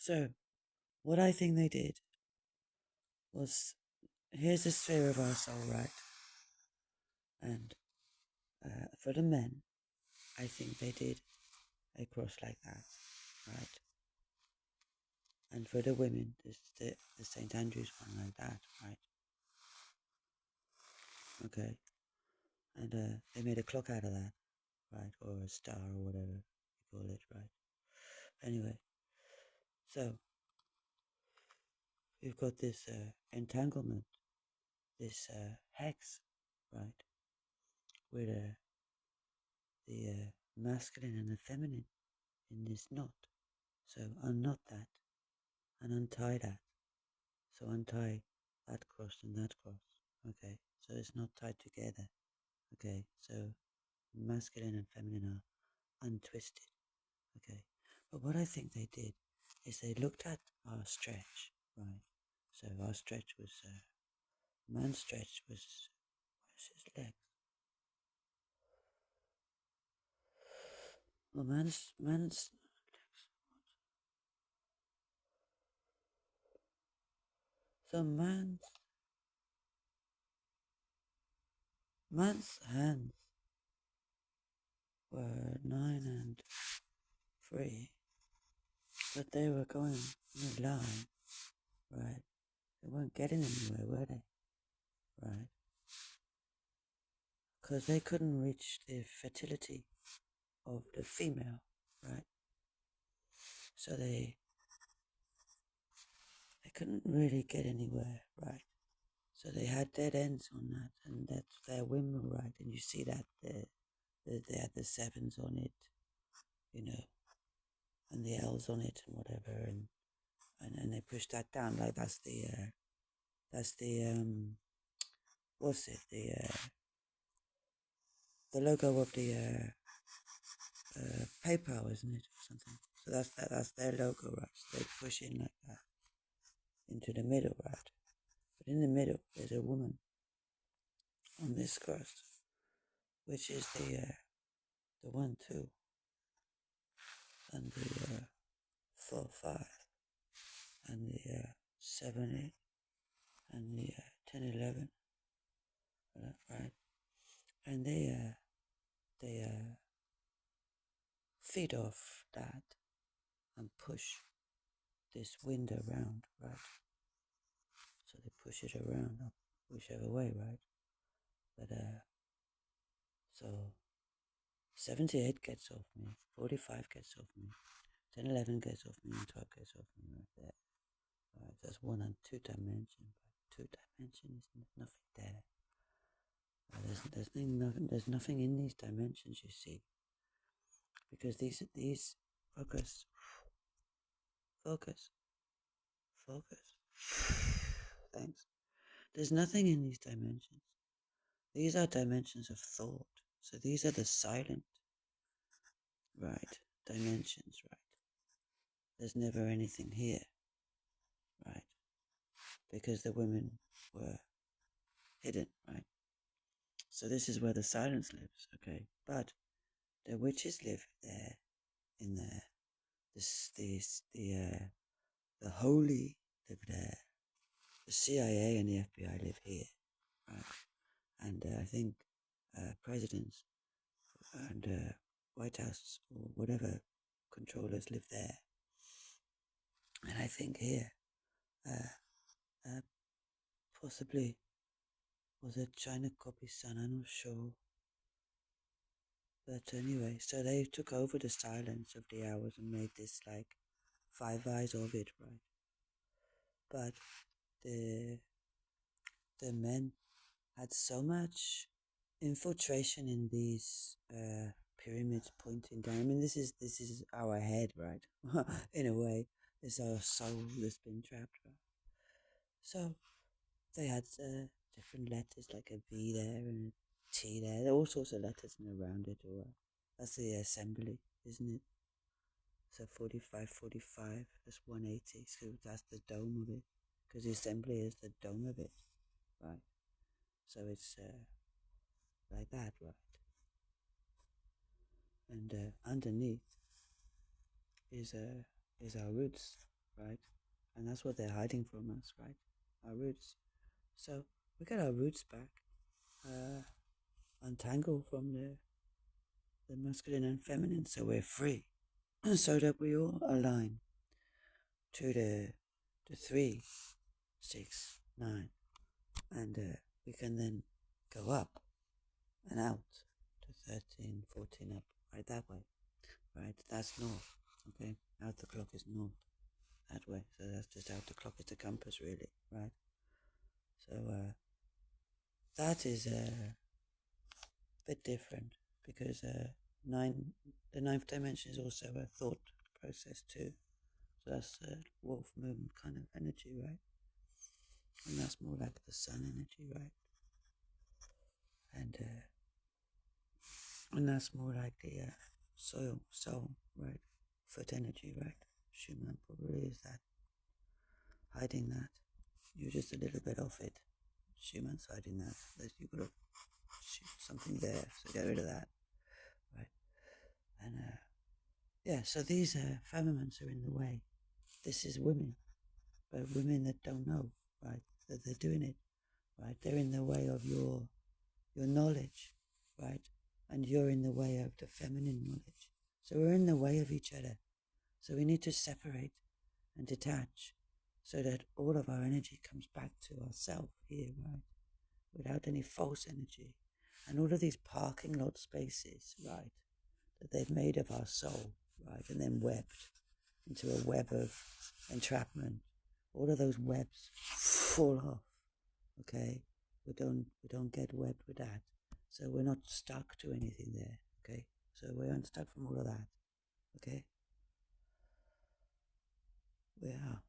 So, what I think they did was, here's the sphere of our soul, right? And for the men, I think they did a cross like that, right? And for the women, there's the St. Andrew's one like that, right? Okay. And they made a clock out of that, right? Or a star or whatever you call it, right? Anyway, so we've got this entanglement, this hex, right? With the masculine and the feminine in this knot. So unknot that and untie that. So untie that cross and that cross. Okay, so it's not tied together. Okay, so masculine and feminine are untwisted. Okay, but what I think they did is they looked at our stretch, right? So our stretch was, man's stretch was, where's his legs? Well, man's so man's hands were 9 and 3, but they were going in a line, right? They weren't getting anywhere, were they? Right? Because they couldn't reach the fertility of the female, right? So they couldn't really get anywhere, right? So they had dead ends on that, and that's their women, right? And you see that they had the sevens on it, you know, and the L's on it and whatever, and they pushed that down like that's the what's it, the logo of the PayPal, isn't it, or something? So that's their logo, right? So they push in like that into the middle, right? But in the middle, there's a woman on this cross, which is the 1-2 and the 4-5 and the 7-8 and the 10-11, right? And they feed off that and push this wind around, right? So they push it around whichever way, right? But so 78 gets off me, 45 gets off me, 10-11 gets off me, and 12 gets off me right there. Right, that's 1 and 2 dimension, but 2 dimensions, nothing there. There's nothing in these dimensions, you see, because these focus, focus, focus. Thanks. There's nothing in these dimensions. These are dimensions of thought. So these are the silent, right, dimensions, right. There's never anything here, right, because the women were hidden, right. So this is where the silence lives, okay. But the witches live there, in there. The holy live there. The CIA and the FBI live here, right? And I think presidents and White House or whatever controllers live there. And I think here, possibly, was it China Copy Sun? I'm not sure. But anyway, so they took over the silence of the hours and made this like Five Eyes of it, right? But the men had so much infiltration in these pyramids pointing down. I mean, this is our head, right? In a way, it's our soul that's been trapped, right? So they had different letters, like a V there and a T there. There are all sorts of letters around it. Or that's the assembly, isn't it? So 45, 45, that's 180. So that's the dome of it, because the assembly is the dome of it, right? So it's like that, right? And underneath is our roots, right? And that's what they're hiding from us, right? Our roots. So we get our roots back, untangle from the masculine and feminine, so we're free, so that we all align to the 3, 6, 9, and we can then go up and out to 13, 14 up, right that way, right? That's north, okay? Out the clock is north, that way, so that's just out the clock is the compass, really, right? So that is a bit different because the ninth dimension is also a thought process too. So that's the wolf moon kind of energy, right? And that's more like the sun energy, right? And that's more like the soul, right? Foot energy, right? Schumann probably is that, hiding that. You're just a little bit off it. Schumann's hiding that. You've got something there, so get rid of that, right? And yeah, so these firmaments are in the way. This is women, but women that don't know, right? That they're doing it, right? They're in the way of your knowledge, right? And you're in the way of the feminine knowledge. So we're in the way of each other. So we need to separate and detach so that all of our energy comes back to ourselves here, right? Without any false energy. And all of these parking lot spaces, right, that they've made of our soul, right, and then webbed into a web of entrapment. All of those webs fall off, okay? We don't get webbed with that. So we're not stuck to anything there, okay? So we're unstuck from all of that, okay? We are.